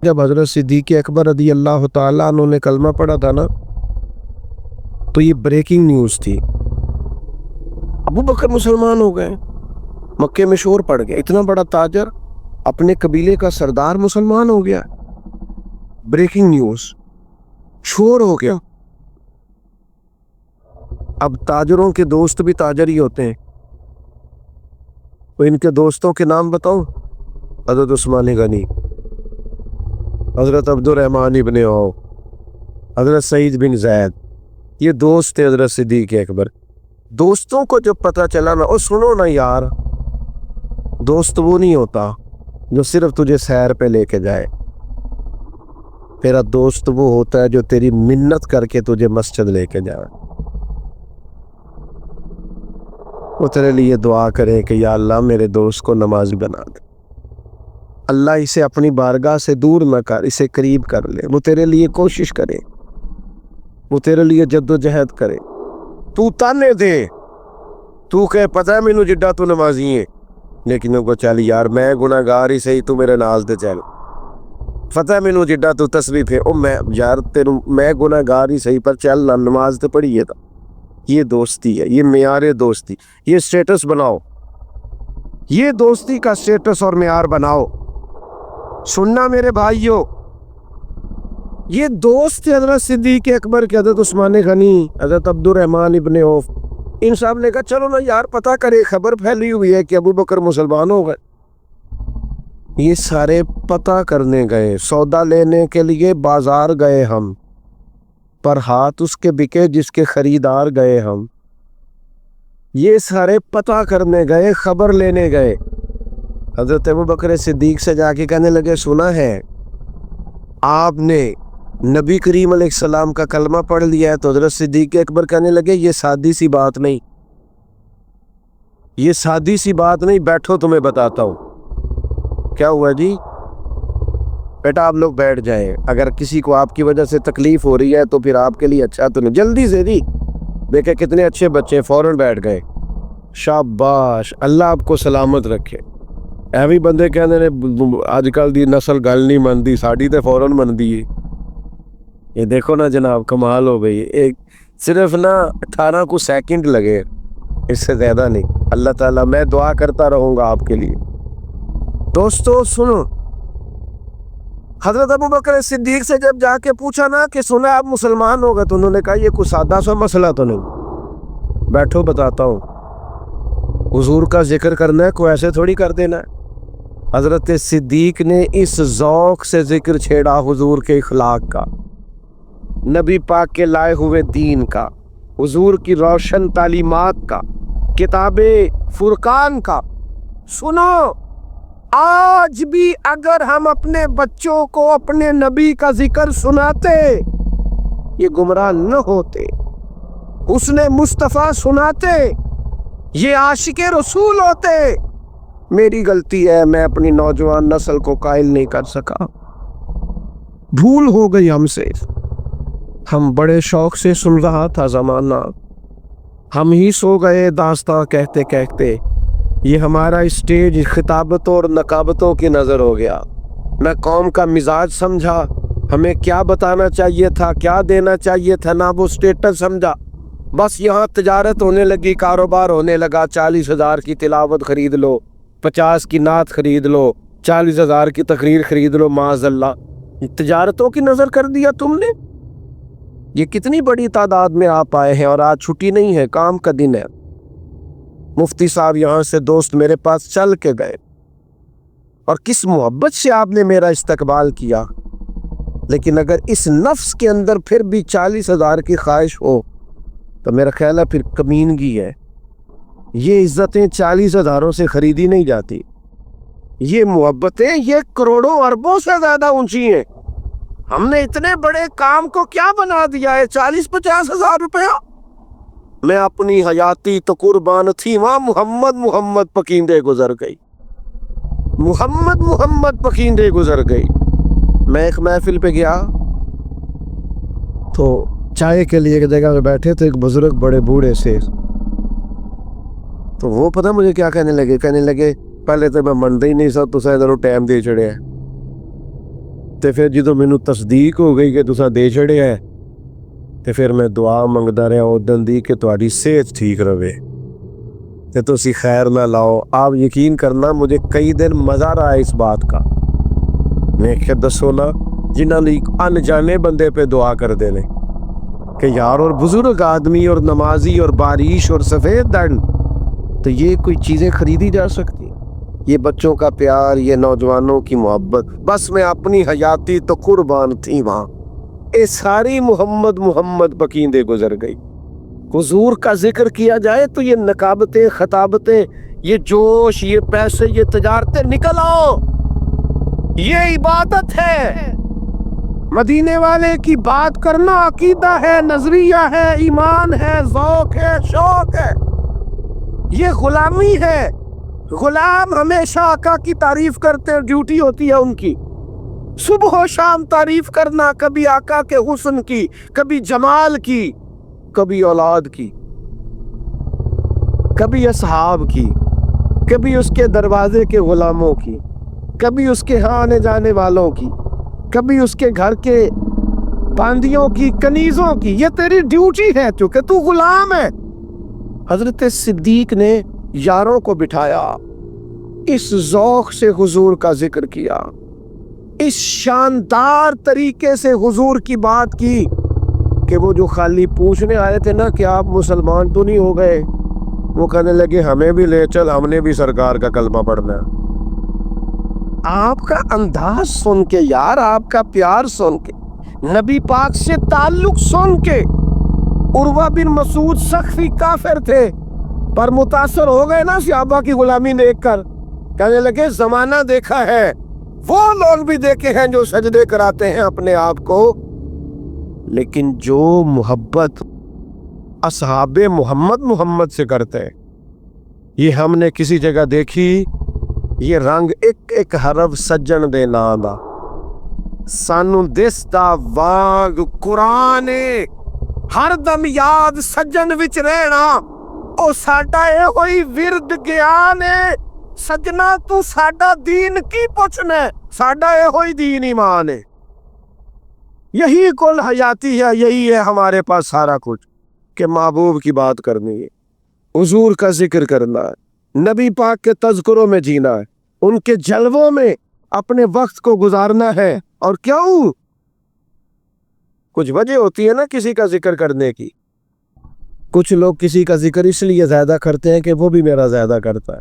جب حضرت صدیق اکبر رضی اللہ تعالیٰ عنہ نے کلمہ پڑھا تھا نا، تو یہ بریکنگ نیوز تھی، ابو بکر مسلمان ہو گئے، مکے میں شور پڑ گیا، اتنا بڑا تاجر اپنے قبیلے کا سردار مسلمان ہو گیا، بریکنگ نیوز، شور ہو گیا۔ اب تاجروں کے دوست بھی تاجر ہی ہوتے ہیں، تو ان کے دوستوں کے نام بتاؤں؟ حضرت عثمان غنی، حضرت عبد الرحمن ابن عوف، حضرت سعید بن زید، یہ دوست تھے حضرت صدیق اکبر۔ دوستوں کو جب پتہ چلا نا، اور سنو نا یار، دوست وہ نہیں ہوتا جو صرف تجھے سیر پہ لے کے جائے، تیرا دوست وہ ہوتا ہے جو تیری منت کر کے تجھے مسجد لے کے جائے، وہ تیرے لیے دعا کرے کہ یا اللہ میرے دوست کو نمازی بنا دے، اللہ اسے اپنی بارگاہ سے دور نہ کر، اسے قریب کر لے، وہ تیرے لیے کوشش کرے، وہ تیرے لیے جد و جہد کرے، تو تانے دے، تو کہے پتہ ہے مینوں جڈا تو نمازی ہے، لیکن وہ چل یار میں گناہ گار ہی صحیح، تو میرے نال تے چل، پتہ ہے مینوں جڈا تو تسبیح پہ، او میں یار تینوں میں گناہ گار ہی صحیح پر چل نہ نماز تے پڑھی ہے۔ یہ دوستی ہے، یہ معیار دوستی، یہ سٹیٹس بناؤ، یہ دوستی کا سٹیٹس اور معیار بناؤ۔ سننا میرے بھائیوں، یہ دوست تھے حضرت صدیق اکبر کے، حضرت عثمان غنی، حضرت عبد الرحمن ابن عوف، ان صاحب نے کہا چلو نا یار پتہ کرے، خبر پھیلی ہوئی ہے کہ ابو بکر مسلمان ہو گئے۔ یہ سارے پتہ کرنے گئے، سودا لینے کے لیے بازار گئے ہم، پر ہاتھ اس کے بکے جس کے خریدار گئے ہم۔ یہ سارے پتہ کرنے گئے، خبر لینے گئے۔ حضرت ابو بکر صدیق سے جا کے کہنے لگے سنا ہے آپ نے نبی کریم علیہ السلام کا کلمہ پڑھ لیا ہے؟ تو حضرت صدیق اکبر کہنے لگے یہ سادی سی بات نہیں، یہ سادی سی بات نہیں، بیٹھو تمہیں بتاتا ہوں۔ کیا ہوا جی؟ بیٹا آپ لوگ بیٹھ جائیں، اگر کسی کو آپ کی وجہ سے تکلیف ہو رہی ہے تو پھر آپ کے لیے اچھا تو نہیں، جلدی سے جی، دیکھیں کتنے اچھے بچے فوراً بیٹھ گئے، شاباش، اللہ آپ کو سلامت رکھے۔ ایویں بندے کہنے نے آج کل دی نسل گل نہیں مندی، ساڑی تے فوراً مندی ہے۔ یہ دیکھو نا جناب، کمال ہو گئی، ایک صرف نا 18 کو سیکنڈ لگے، اس سے زیادہ نہیں۔ اللہ تعالیٰ، میں دعا کرتا رہوں گا آپ کے لیے۔ دوستو سنو، حضرت ابو بکر صدیق سے جب جا کے پوچھا نا کہ سنا آپ مسلمان ہو گئے، تو انہوں نے کہا یہ کوئی سادہ سا مسئلہ تو نہیں، بیٹھو بتاتا ہوں۔ حضور کا ذکر کرنا ہے، کوئی ایسے تھوڑی کر دینا ہے۔ حضرت صدیق نے اس ذوق سے ذکر چھیڑا حضور کے اخلاق کا، نبی پاک کے لائے ہوئے دین کا، حضور کی روشن تعلیمات کا، کتاب فرقان کا۔ سنو، آج بھی اگر ہم اپنے بچوں کو اپنے نبی کا ذکر سناتے، یہ گمراہ نہ ہوتے، حسن مصطفیٰ سناتے، یہ عاشق رسول ہوتے۔ میری غلطی ہے، میں اپنی نوجوان نسل کو قائل نہیں کر سکا، بھول ہو گئی ہم سے۔ ہم بڑے شوق سے سن رہا تھا زمانہ، ہم ہی سو گئے داستاں کہتے کہتے۔ یہ ہمارا اسٹیج خطابتوں اور نقابتوں کی نظر ہو گیا، نہ قوم کا مزاج سمجھا، ہمیں کیا بتانا چاہیے تھا، کیا دینا چاہیے تھا، نہ وہ اسٹیٹس سمجھا۔ بس یہاں تجارت ہونے لگی، کاروبار ہونے لگا، 40,000 کی تلاوت خرید لو، 50 کی نعت خرید لو، 40,000 کی تقریر خرید لو، معاذ اللہ، تجارتوں کی نظر کر دیا تم نے۔ یہ کتنی بڑی تعداد میں آپ آئے ہیں، اور آج چھٹی نہیں ہے، کام کا دن ہے۔ مفتی صاحب یہاں سے دوست میرے پاس چل کے گئے، اور کس محبت سے آپ نے میرا استقبال کیا۔ لیکن اگر اس نفس کے اندر پھر بھی 40,000 کی خواہش ہو تو میرا خیال ہے پھر کمینگی ہے۔ یہ عزتیں 40,000 سے خریدی نہیں جاتی، یہ محبتیں یہ کروڑوں اربوں سے زیادہ اونچی ہیں۔ ہم نے اتنے بڑے کام کو کیا بنا دیا ہے 40-50 ہزار روپیہ؟ میں اپنی حیاتی تو قربان تھی، وہاں محمد محمد پکیندے گزر گئی، محمد محمد پکیندے گزر گئی۔ میں ایک محفل پہ گیا تو چائے کے لیے ایک جگہ پہ بیٹھے تھے، ایک بزرگ بڑے بوڑھے سے، تو وہ پتہ مجھے کیا کہنے لگے پہلے تو میں منتا ہی نہیں سا، تو ادھر ٹائم دے چڑھے ہیں، ਤੇ ਫਿਰ ਜਦੋਂ ਮੈਨੂੰ ਤਸਦੀਕ ਹੋ ਗਈ ਕਿ ਤੁਸੀਂ ਦੇ ਛੜਿਆ ਹੈ, ਤੇ ਫਿਰ ਮੈਂ ਦੁਆ ਮੰਗਦਾ ਰਿਹਾ ਉਦੋਂ ਦੀ ਕਿ ਤੁਹਾਡੀ ਸਿਹਤ ਠੀਕ ਰਵੇ ਤੇ ਤੁਸੀਂ خیر نہ لاؤ. آپ یقین کرنا مجھے کئی دن مزہ رہا ہے اس بات کا. میں کہ دسو نا جنہاں نے انجانے بندے پہ دعا کر دینے کہ یار اور بزرگ آدمی اور نمازی اور بارش اور سفید دن، تو یہ کوئی چیزیں خریدی جا سکتی؟ یہ بچوں کا پیار، یہ نوجوانوں کی محبت، بس میں اپنی حیاتی تو قربان تھی وہاں. یہ ساری محمد محمد بکیندے گزر گئی. حضور کا ذکر کیا جائے تو یہ نقابتیں، خطابتیں، یہ جوش، یہ پیسے، یہ تجارتیں نکل آؤ. یہ عبادت ہے. مدینے والے کی بات کرنا عقیدہ ہے، نظریہ ہے، ایمان ہے، ذوق ہے، شوق ہے. یہ غلامی ہے. غلام ہمیشہ آقا کی تعریف کرتے ہیں، ڈیوٹی ہوتی ہے ان کی صبح و شام تعریف کرنا، کبھی آقا کے حسن کی، کبھی جمال کی، کبھی اولاد کی، کبھی اصحاب کی، کبھی اس کے دروازے کے غلاموں کی، کبھی اس کے ہاں آنے جانے والوں کی، کبھی اس کے گھر کے باندیوں کی، کنیزوں کی. یہ تیری ڈیوٹی ہے چونکہ تو غلام ہے. حضرت صدیق نے یاروں کو بٹھایا، اس ذوق سے حضور کا ذکر کیا، اس شاندار طریقے سے حضور کی بات کی کہ وہ جو خالی پوچھنے آئے تھے نا کہ آپ مسلمان تو نہیں ہو گئے، وہ کہنے لگے ہمیں بھی لے چل، ہم نے بھی سرکار کا کلمہ پڑھنا ہے. آپ کا انداز سن کے یار، آپ کا پیار سن کے، نبی پاک سے تعلق سن کے. عروہ بن مسعود سخفی کافر تھے پر متاثر ہو گئے نا صحابہ کی غلامی دیکھ کر. کہنے لگے زمانہ دیکھا ہے، وہ لوگ بھی دیکھے ہیں جو سجدے کراتے ہیں اپنے آپ کو، لیکن جو محبت اصحاب محمد محمد سے کرتے ہیں یہ ہم نے کسی جگہ دیکھی. یہ رنگ ایک ایک حرف سجن دے نا دا سانو دستا واگ قرآن ہر دم یاد سجن وچ رہنا. او ساڈا اے ہوئی ورد گیان ہے سجنا، تو ساڈا دین کی پوچھنا ہے، ساڈا اے ہوئی دین ایمان ہے. یہی کل حیاتی ہے، یہی ہے ہمارے پاس سارا کچھ کہ محبوب کی بات کرنی ہے، حضور کا ذکر کرنا ہے، نبی پاک کے تذکروں میں جینا ہے، ان کے جلووں میں اپنے وقت کو گزارنا ہے. اور کیوں؟ کچھ وجہ ہوتی ہے نا کسی کا ذکر کرنے کی. کچھ لوگ کسی کا ذکر اس لیے زیادہ کرتے ہیں کہ وہ بھی میرا زیادہ کرتا ہے.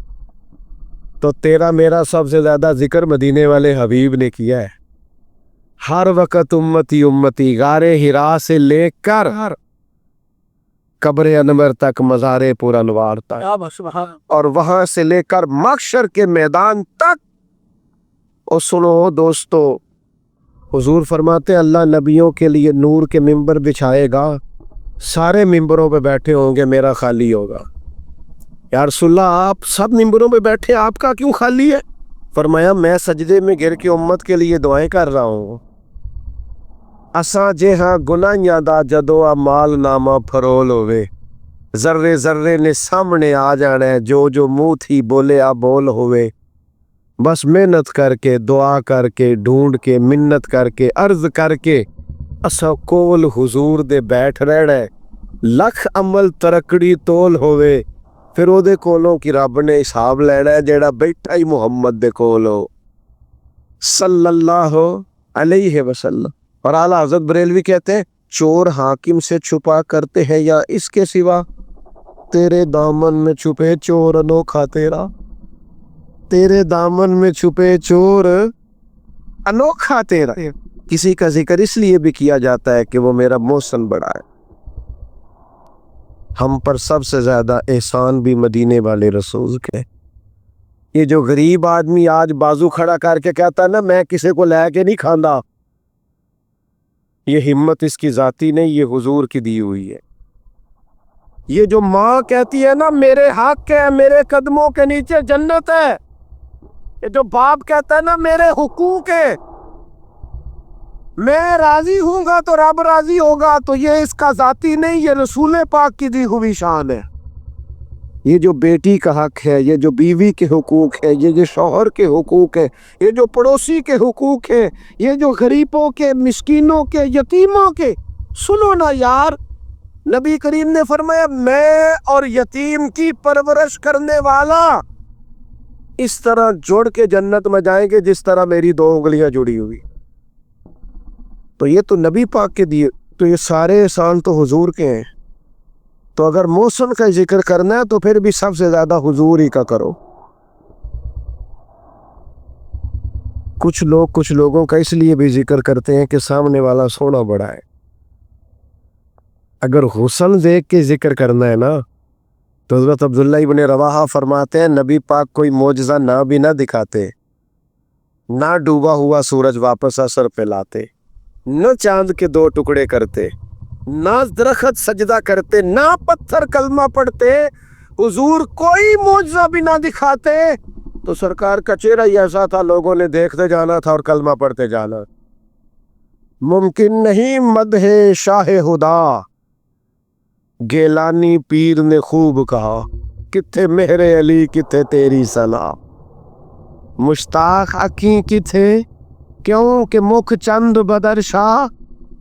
تو تیرا میرا سب سے زیادہ ذکر مدینے والے حبیب نے کیا ہے. ہر وقت امتی امتی، غار ہرا سے لے کر قبر انور تک، مزار پر انوار تک، اور وہاں سے لے کر محشر کے میدان تک. اور سنو دوستو، حضور فرماتے اللہ نبیوں کے لیے نور کے ممبر بچھائے گا، سارے ممبروں پہ بیٹھے ہوں گے، میرا خالی ہوگا. یا رسول اللہ آپ سب ممبروں پہ بیٹھے، آپ کا کیوں خالی ہے؟ فرمایا میں سجدے میں گر کے امت کے لیے دعائیں کر رہا ہوں. اساں جے ہاں گناہیاں دا جدو مال نامہ پھرول ہوئے، ذرے ذرے نے سامنے آ جانا ہے، جو جو منہ تھی بولے آ بول ہوئے. بس محنت کر کے، دعا کر کے، ڈھونڈ کے، منت کر کے، عرض کر کے اساں کول حضور دے بیٹھ رہنا ہے. لکھ عمل ترکڑی تول ہوئے، پھر او دے کولوں کی رب نے حساب لینا ہے جیڑا بیٹھا ہی محمد دے کول ہو صلی اللہ علیہ وسلم. اور اعلیٰ حضرت بریلوی کہتے ہیں چور حاکم سے چھپا کرتے ہیں یا اس کے سوا، تیرے دامن میں چھپے چور انوکھا تیرا، تیرے دامن میں چھپے چور انوکھا تیرا. کسی کا ذکر اس لیے بھی کیا جاتا ہے کہ وہ میرا محسن بڑا ہے. ہم پر سب سے زیادہ احسان بھی مدینے والے رسول کے. یہ جو غریب آدمی آج بازو کھڑا کر کے کہتا ہے نا میں کسی کو لے کے نہیں کھاندا، یہ ہمت اس کی ذاتی نہیں، یہ حضور کی دی ہوئی ہے. یہ جو ماں کہتی ہے نا میرے حق ہے، میرے قدموں کے نیچے جنت ہے، یہ جو باپ کہتا ہے نا میرے حقوق ہے، میں راضی ہوں گا تو رب راضی ہوگا، تو یہ اس کا ذاتی نہیں، یہ رسول پاک کی دی ہوئی شان ہے. یہ جو بیٹی کا حق ہے، یہ جو بیوی کے حقوق ہے، یہ جو شوہر کے حقوق ہے، یہ جو پڑوسی کے حقوق ہے، یہ جو غریبوں کے، مسکینوں کے، یتیموں کے، سنو نا یار، نبی کریم نے فرمایا میں اور یتیم کی پرورش کرنے والا اس طرح جوڑ کے جنت میں جائیں گے جس طرح میری 2 انگلیاں جڑی ہوئی۔ تو یہ تو نبی پاک کے دیے، تو یہ سارے احسان تو حضور کے ہیں۔ تو اگر محسن کا ذکر کرنا ہے تو پھر بھی سب سے زیادہ حضور ہی کا کرو۔ کچھ لوگوں کا اس لیے بھی ذکر کرتے ہیں کہ سامنے والا سونا بڑا ہے۔ اگر حسن دیکھ کے ذکر کرنا ہے نا تو حضرت عبداللہ ابن رواحہ فرماتے ہیں نبی پاک کوئی معجزہ نہ بھی نہ دکھاتے، نہ ڈوبا ہوا سورج واپس اثر پہ لاتے، نہ چاند کے 2 ٹکڑے کرتے، نہ درخت سجدہ کرتے، نہ پتھر کلمہ پڑھتے، حضور کوئی معجزہ بھی نہ دکھاتے تو سرکار کا چہرہ ہی ایسا تھا، لوگوں نے دیکھتے جانا تھا اور کلمہ پڑھتے جانا۔ ممکن نہیں مدح شاہ خدا، گیلانی پیر نے خوب کہا، کتھے مہر علی کتھے تیری ثنا، مشتاق اکیں کتھے کیوں کہ مکھ چند بدر شاہ،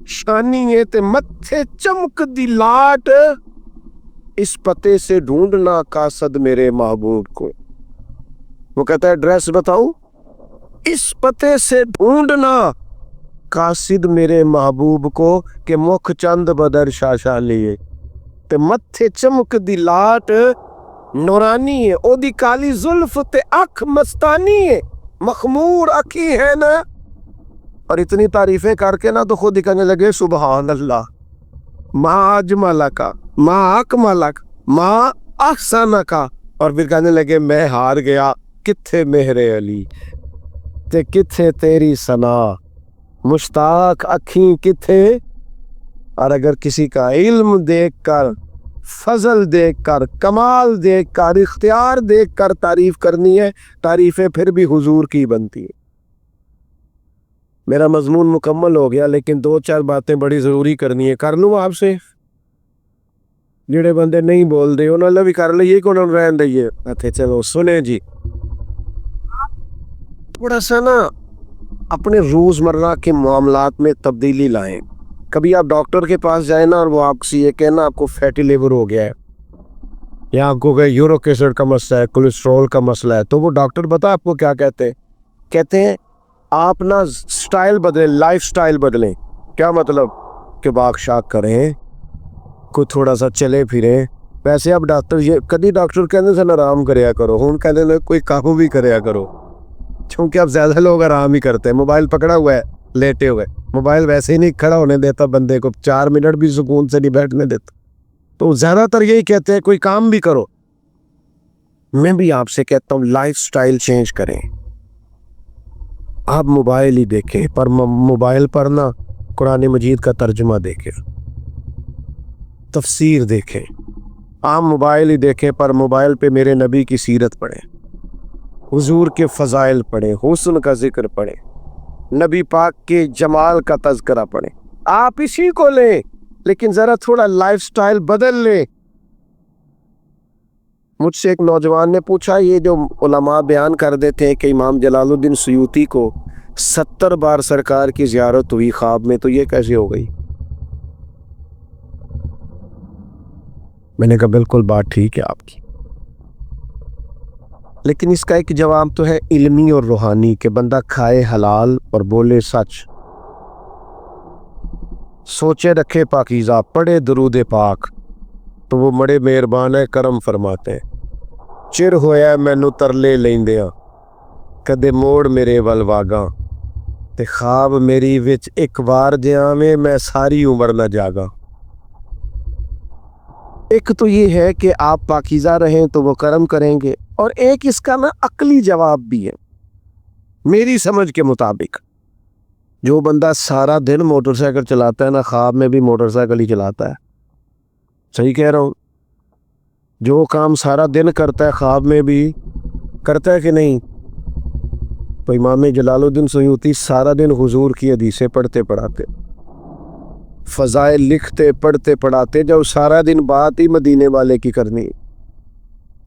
شانی تے متھے چمک دی لاٹ، اس پتے سے ڈھونڈنا قاصد میرے محبوب کو۔ وہ کہتا ہے ایڈریس بتاؤں، اس پتے سے ڈھونڈنا قاصد میرے محبوب کو کہ مکھ چند بدر شاہ شاہ لیے تے متھے چمک دی لاٹ نورانی ہے، او دی کالی زلف تے اکھ مستانی ہے، مخمور اکھی ہے نا۔ اور اتنی تعریفیں کر کے نا تو خود ہی کہنے لگے سبحان اللہ، ما اجملک، ما اکملک، ما احسنک، اور پھر کہنے لگے میں ہار گیا، کتھے مہر علی تے کتھے تیری ثنا، مشتاق اکھیں کتھے۔ اور اگر کسی کا علم دیکھ کر، فضل دیکھ کر، کمال دیکھ کر، اختیار دیکھ کر تعریف کرنی ہے، تعریفیں پھر بھی حضور کی بنتی ہیں۔ میرا مضمون مکمل ہو گیا لیکن 2-4 باتیں بڑی ضروری کرنی ہے، کر لوں آپ سے؟ جڑے بندے نہیں بول دے انہوں نے بھی کر لئیے کہ انہوں نے رہن دئیے۔ اچھا چلو سنیں جی، تھوڑا سا نا اپنے روزمرہ کے معاملات میں تبدیلی لائیں۔ کبھی آپ ڈاکٹر کے پاس جائیں نا اور وہ آپ سے یہ کہنا آپ کو فیٹی لیور ہو گیا ہے، یا آپ کو کہ یورک ایسڈ کا مسئلہ ہے، کولیسٹرول کا مسئلہ ہے، تو وہ ڈاکٹر بتا آپ کو کیا کہتے ہیں آپ نا سٹائل بدلیں، لائف سٹائل بدلیں۔ کیا مطلب؟ کہ باغ شاک کریں، کوئی تھوڑا سا چلے پھریں۔ ویسے اب ڈاکٹر یہ کدی ڈاکٹر کہنے سے آرام کریا کرو، ہوں کہنے لیں کوئی کام بھی کریا کرو، چونکہ اب زیادہ لوگ آرام ہی کرتے ہیں۔ موبائل پکڑا ہوا ہے لیٹے ہوئے، موبائل ویسے ہی نہیں کھڑا ہونے دیتا بندے کو، 4 منٹ بھی سکون سے نہیں بیٹھنے دیتا، تو زیادہ تر یہی کہتے ہیں کوئی کام بھی کرو۔ میں بھی آپ سے کہتا ہوں لائف سٹائل چینج کریں۔ آپ موبائل ہی دیکھیں، پر موبائل پر نا قرآن مجید کا ترجمہ دیکھیں، تفسیر دیکھیں۔ آپ موبائل ہی دیکھیں پر موبائل پہ میرے نبی کی سیرت پڑھیں، حضور کے فضائل پڑھیں، حسن کا ذکر پڑھیں، نبی پاک کے جمال کا تذکرہ پڑھیں۔ آپ اسی کو لیں لیکن ذرا تھوڑا لائف سٹائل بدل لیں۔ مجھ سے ایک نوجوان نے پوچھا یہ جو علماء بیان کر دیتے ہیں کہ امام جلال الدین سیوطی کو 70 بار سرکار کی زیارت ہوئی خواب میں، تو یہ کیسے ہو گئی؟ میں نے کہا بالکل بات ٹھیک ہے آپ کی، لیکن اس کا ایک جواب تو ہے علمی اور روحانی کہ بندہ کھائے حلال اور بولے سچ، سوچے رکھے پاکیزہ، پڑھے درود پاک، تو وہ بڑے مہربان ہے، کرم فرماتے ہیں۔ چر ہویا مینو ترلے لیندیاں، کدے موڑ میرے ول واگاں، تے خواب میری وچ ایک بار جاویں میں ساری عمر نہ جاگاں۔ ایک تو یہ ہے کہ آپ پاکیزہ رہیں تو وہ کرم کریں گے، اور ایک اس کا نا عقلی جواب بھی ہے میری سمجھ کے مطابق۔ جو بندہ سارا دن موٹر سائیکل چلاتا ہے نا، خواب میں بھی موٹر سائیکل ہی چلاتا ہے، صحیح کہہ رہا ہوں؟ جو کام سارا دن کرتا ہے خواب میں بھی کرتا ہے کہ نہیں؟ تو امام جلال الدین سیوطی سارا دن حضور کی حدیثیں پڑھتے پڑھاتے، فضائل لکھتے پڑھتے پڑھاتے، جب سارا دن بات ہی مدینے والے کی کرنی،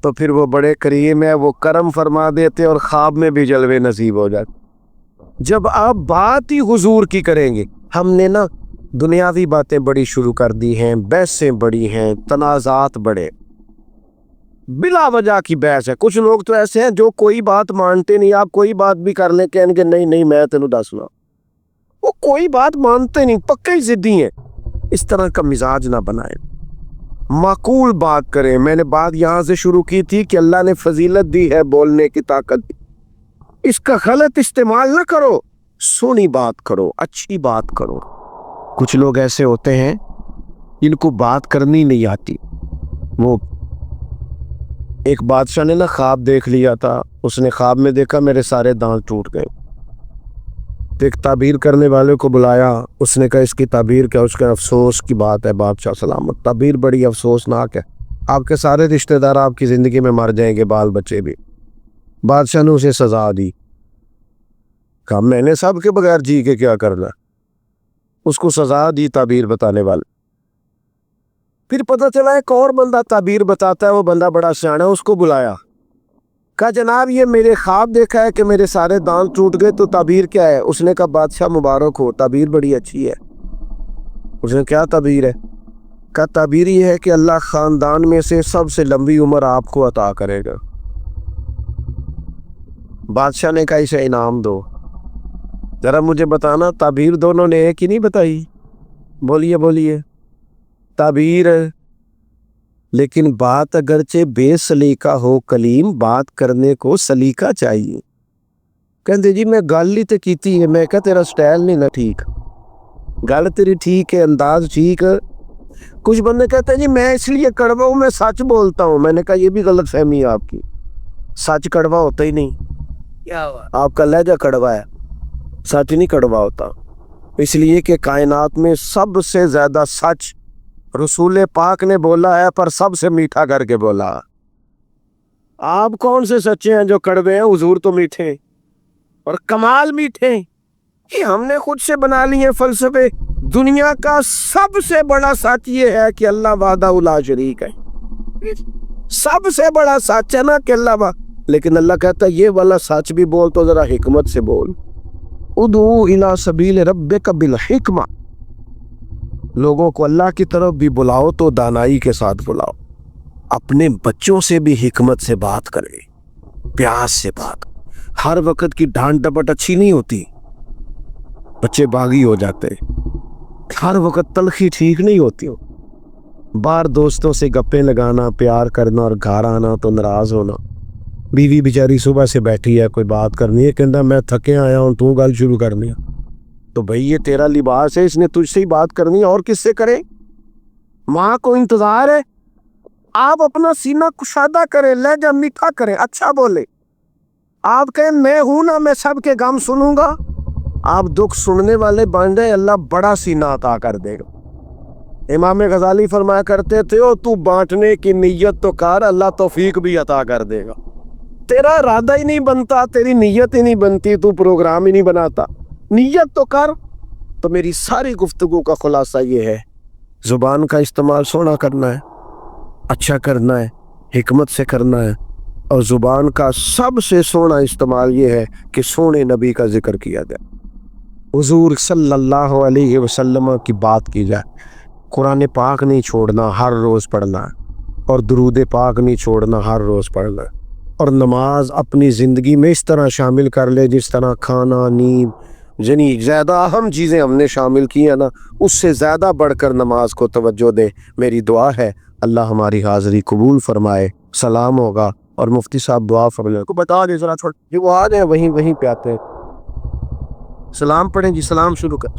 تو پھر وہ بڑے کریم ہے، وہ کرم فرما دیتے اور خواب میں بھی جلوے نصیب ہو جاتے۔ جب آپ بات ہی حضور کی کریں گے، ہم نے نا دنیاوی باتیں بڑی شروع کر دی ہیں، بحثیں بڑی ہیں، تنازعات بڑے، بلا وجہ کی بحث ہے۔ کچھ لوگ تو ایسے ہیں جو کوئی بات مانتے نہیں، آپ کوئی بات بھی کر لیں کہیں گے نہیں نہیں میں تینوں دسنا، وہ کوئی بات مانتے نہیں، پکے ہی ضدی ہیں۔ اس طرح کا مزاج نہ بنائیں، معقول بات کریں۔ میں نے بات یہاں سے شروع کی تھی کہ اللہ نے فضیلت دی ہے، بولنے کی طاقت دی، اس کا غلط استعمال نہ کرو، سونی بات کرو، اچھی بات کرو۔ کچھ لوگ ایسے ہوتے ہیں جن کو بات کرنی نہیں آتی۔ وہ ایک بادشاہ نے نا خواب دیکھ لیا تھا، اس نے خواب میں دیکھا میرے سارے دانت ٹوٹ گئے، تو ایک تعبیر کرنے والے کو بلایا، اس نے کہا اس کی تعبیر کیا؟ اس کے افسوس کی بات ہے بادشاہ سلامت، تعبیر بڑی افسوسناک ہے، آپ کے سارے رشتہ دار آپ کی زندگی میں مر جائیں گے، بال بچے بھی۔ بادشاہ نے اسے سزا دی، کہا میں نے سب کے بغیر جی کے کیا کرنا، اس کو سزا دی تعبیر بتانے والے۔ پھر پتہ چلا ایک اور بندہ تعبیر بتاتا ہے، وہ بندہ بڑا سیانا ہے، اس کو بلایا، کہا جناب یہ میرے خواب دیکھا ہے کہ میرے سارے دانت ٹوٹ گئے، تو تعبیر کیا ہے؟ اس نے کہا بادشاہ مبارک ہو، تعبیر بڑی اچھی ہے۔ اس نے کیا تعبیر ہے؟ کہا تعبیر یہ ہے کہ اللہ خاندان میں سے سب سے لمبی عمر آپ کو عطا کرے گا۔ بادشاہ نے کہا اسے انعام دو۔ ذرا مجھے بتانا تعبیر دونوں نے ایک ہی نہیں بتائی؟ بولیے بولیے۔ تعبیر لیکن بات اگرچہ بے سلیقہ ہو کلیم، بات کرنے کو سلیقہ چاہیے۔ کہندے جی میں گل ہی تے کیتی ہے، میں کہا تیرا سٹائل نہیں نا ٹھیک، گل تیری ٹھیک ہے، انداز ٹھیک ہے۔ کچھ بندے کہتے ہیں جی میں اس لیے کڑوا ہوں، میں سچ بولتا ہوں۔ میں نے کہا یہ بھی غلط فہمی ہے آپ کی، سچ کڑوا ہوتا ہی نہیں، آپ کا لہجہ کڑوا ہے، سچ نہیں کڑوا ہوتا۔ اس لیے کہ کائنات میں سب سے زیادہ سچ رسول پاک نے بولا ہے، پر سب سے میٹھا کر کے بولا۔ آپ کون سے سچے ہیں جو کڑوے ہیں؟ حضور تو میٹھے اور کمال میٹھے۔ یہ ہم نے خود سے بنا لیے فلسفے۔ دنیا کا سب سے بڑا سچ یہ ہے کہ اللہ وحدہ لا شریک ہے، سب سے بڑا سچ ہے نا کہ اللہ لیکن اللہ کہتا ہے یہ والا سچ بھی بول تو ذرا حکمت سے بول۔ ادعو الی سبیل ربک بالحکمہ، لوگوں کو اللہ کی طرف بھی بلاؤ تو دانائی کے ساتھ بلاؤ۔ اپنے بچوں سے بھی حکمت سے بات کرے، پیار سے بات۔ ہر وقت کی ڈانٹ ڈپٹ اچھی نہیں ہوتی، بچے باغی ہو جاتے۔ ہر وقت تلخی ٹھیک نہیں ہوتی ہو۔ باہر دوستوں سے گپیں لگانا، پیار کرنا، اور گھر آنا تو ناراض ہونا۔ بیوی بیچاری صبح سے بیٹھی ہے، کوئی بات کرنی ہے، کہندا میں تھکے آیا ہوں، تو گل شروع کرنی ہے، تو بھئی یہ تیرا لباس ہے، اس نے تجھ سے ہی بات کرنی ہے، اور کس سے کرے؟ ماں کو انتظار ہے۔ آپ اپنا سینہ کشادہ کریں، لہجہ میٹھا کریں، اچھا بولے۔ آپ کہیں میں ہوں نا، میں سب کے غم سنوں گا، آپ دکھ سننے والے بن جائیں، اللہ بڑا سینہ عطا کر دے گا۔ امام غزالی فرمایا کرتے تھے تو بانٹنے کی نیت تو کر، اللہ توفیق بھی عطا کر دے گا۔ تیرا ارادہ ہی نہیں بنتا، تیری نیت ہی نہیں بنتی، تو پروگرام ہی نہیں بناتا، نیت تو کر۔ تو میری ساری گفتگو کا خلاصہ یہ ہے، زبان کا استعمال سونا کرنا ہے، اچھا کرنا ہے، حکمت سے کرنا ہے، اور زبان کا سب سے سونا استعمال یہ ہے کہ سونے نبی کا ذکر کیا جائے، حضور صلی اللہ علیہ وسلم کی بات کی جائے۔ قرآن پاک نہیں چھوڑنا، ہر روز پڑھنا ہے، اور درود پاک نہیں چھوڑنا، ہر روز پڑھنا ہے، اور نماز اپنی زندگی میں اس طرح شامل کر لے جس طرح کھانا، نیند، یعنی زیادہ اہم چیزیں ہم نے شامل کی ہیں نا، اس سے زیادہ بڑھ کر نماز کو توجہ دے۔ میری دعا ہے اللہ ہماری حاضری قبول فرمائے۔ سلام ہوگا اور مفتی صاحب دعا فرمائے کو بتا دے ذرا، چھوڑ جو وہ آ جائیں وہیں پہ آتے ہیں۔ سلام پڑھیں جی، سلام شروع کر۔